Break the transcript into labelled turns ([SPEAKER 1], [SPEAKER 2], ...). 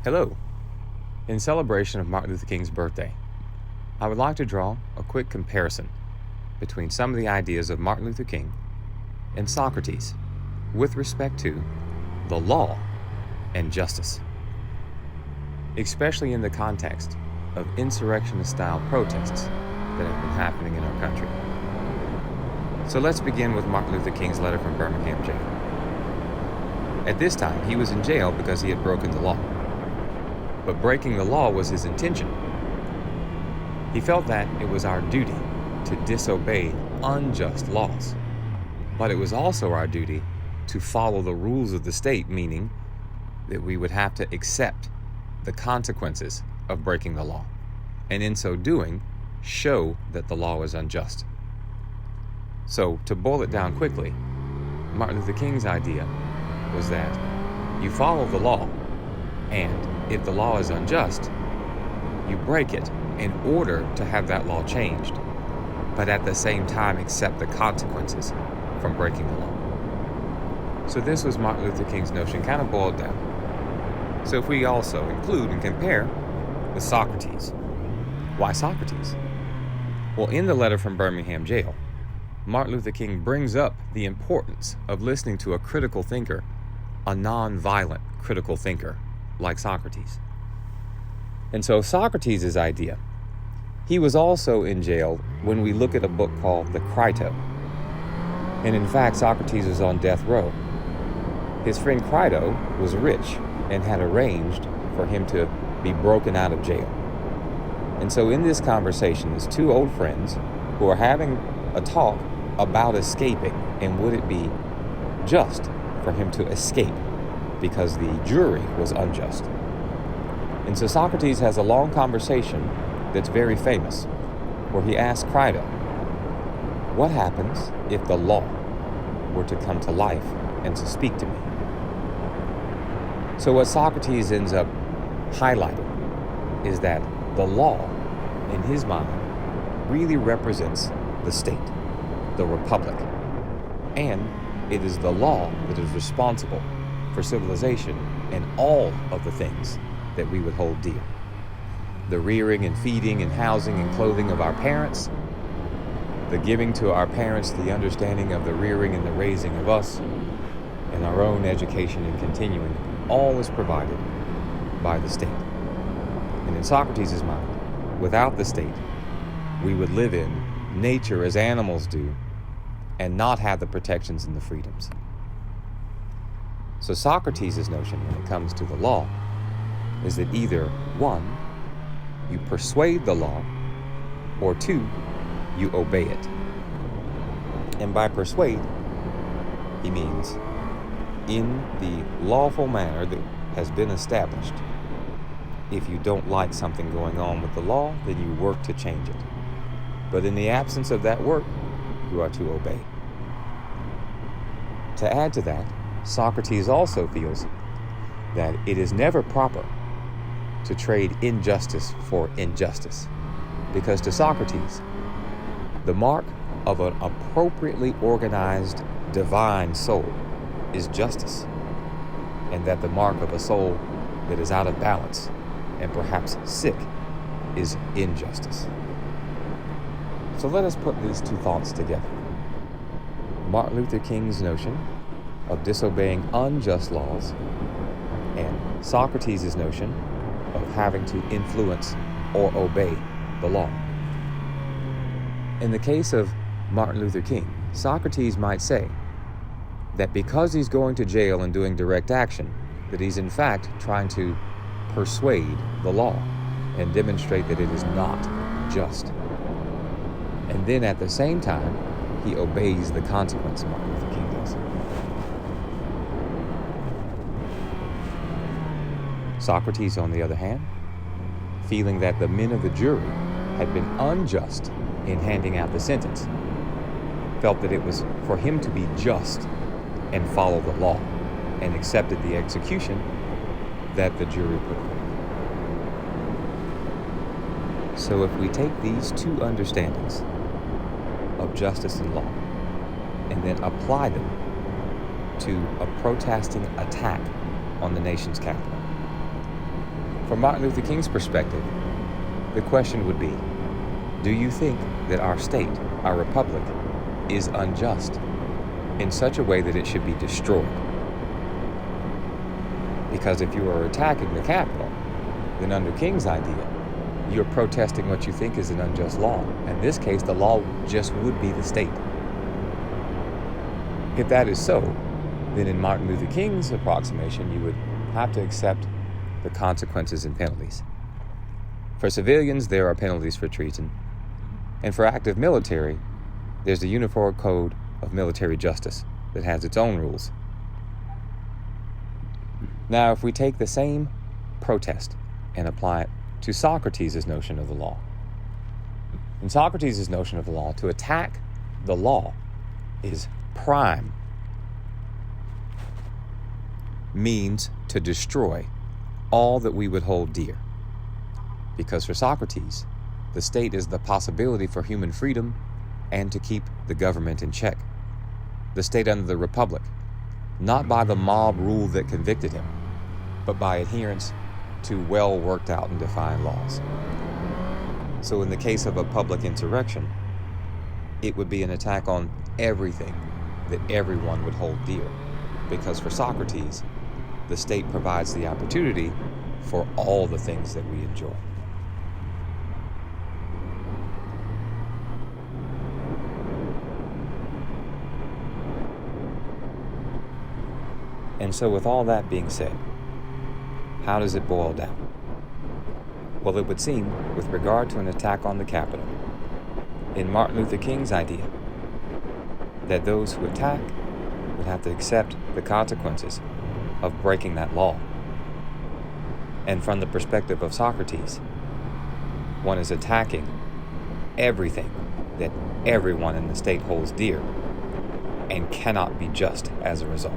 [SPEAKER 1] Hello. In celebration of Martin Luther King's birthday, I would like to draw a quick comparison between some of the ideas of Martin Luther King and Socrates with respect to the law and justice, especially in the context of insurrectionist-style protests that have been happening in our country. So let's begin with Martin Luther King's letter from Birmingham Jail. At this time, he was in jail because he had broken the law. But breaking the law was his intention. He felt that it was our duty to disobey unjust laws, but it was also our duty to follow the rules of the state, meaning that we would have to accept the consequences of breaking the law, and in so doing, show that the law is unjust. So, to boil it down quickly, Martin Luther King's idea was that you follow the law, and if the law is unjust, you break it in order to have that law changed, but at the same time accept the consequences from breaking the law. So this was Martin Luther King's notion, kind of boiled down. So if we also include and compare with Socrates, why Socrates? Well, in the letter from Birmingham Jail, Martin Luther King brings up the importance of listening to a critical thinker, a non-violent critical thinker like Socrates. And so Socrates' idea, he was also in jail when we look at a book called the Crito. And in fact, Socrates was on death row. His friend Crito was rich and had arranged for him to be broken out of jail. And so in this conversation, there's two old friends who are having a talk about escaping, and would it be just for him to escape because the jury was unjust. And so Socrates has a long conversation that's very famous, where he asks Crito, what happens if the law were to come to life and to speak to me? So what Socrates ends up highlighting is that the law, in his mind, really represents the state, the republic, and it is the law that is responsible for civilization and all of the things that we would hold dear. The rearing and feeding and housing and clothing of our parents, the giving to our parents the understanding of the rearing and the raising of us, and our own education and continuing, all is provided by the state. And in Socrates' mind, without the state, we would live in nature as animals do and not have the protections and the freedoms. So Socrates' notion when it comes to the law is that either one, you persuade the law, or two, you obey it. And by persuade, he means in the lawful manner that has been established. If you don't like something going on with the law, then you work to change it. But in the absence of that work, you are to obey. To add to that, Socrates also feels that it is never proper to trade injustice for injustice, because to Socrates, the mark of an appropriately organized divine soul is justice, and that the mark of a soul that is out of balance and perhaps sick is injustice. So let us put these two thoughts together. Martin Luther King's notion of disobeying unjust laws and Socrates' notion of having to influence or obey the law. In the case of Martin Luther King, Socrates might say that because he's going to jail and doing direct action, that he's in fact trying to persuade the law and demonstrate that it is not just. And then at the same time, he obeys the consequence of Martin Luther King does. Socrates, on the other hand, feeling that the men of the jury had been unjust in handing out the sentence, felt that it was for him to be just and follow the law, and accepted the execution that the jury put forth. So if we take these two understandings of justice and law and then apply them to a protesting attack on the nation's capital, From Martin Luther King's perspective, the question would be, do you think that our state, our republic, is unjust in such a way that it should be destroyed? Because if you are attacking the Capitol, then under King's idea, you're protesting what you think is an unjust law. In this case, the law just would be the state. If that is so, then in Martin Luther King's approximation, you would have to accept the consequences and penalties. For civilians, there are penalties for treason. And for active military, there's the Uniform Code of Military Justice that has its own rules. Now, if we take the same protest and apply it to Socrates' notion of the law. In Socrates' notion of the law, to attack the law is prime, means to destroy all that we would hold dear. Because for Socrates, the state is the possibility for human freedom and to keep the government in check. The state under the republic, not by the mob rule that convicted him, but by adherence to well worked out and defined laws. So in the case of a public insurrection, it would be an attack on everything that everyone would hold dear. Because for Socrates, the state provides the opportunity for all the things that we enjoy. And so with all that being said, how does it boil down? Well, it would seem, with regard to an attack on the Capitol, in Martin Luther King's idea, that those who attack would have to accept the consequences of breaking that law. And from the perspective of Socrates, one is attacking everything that everyone in the state holds dear and cannot be just as a result.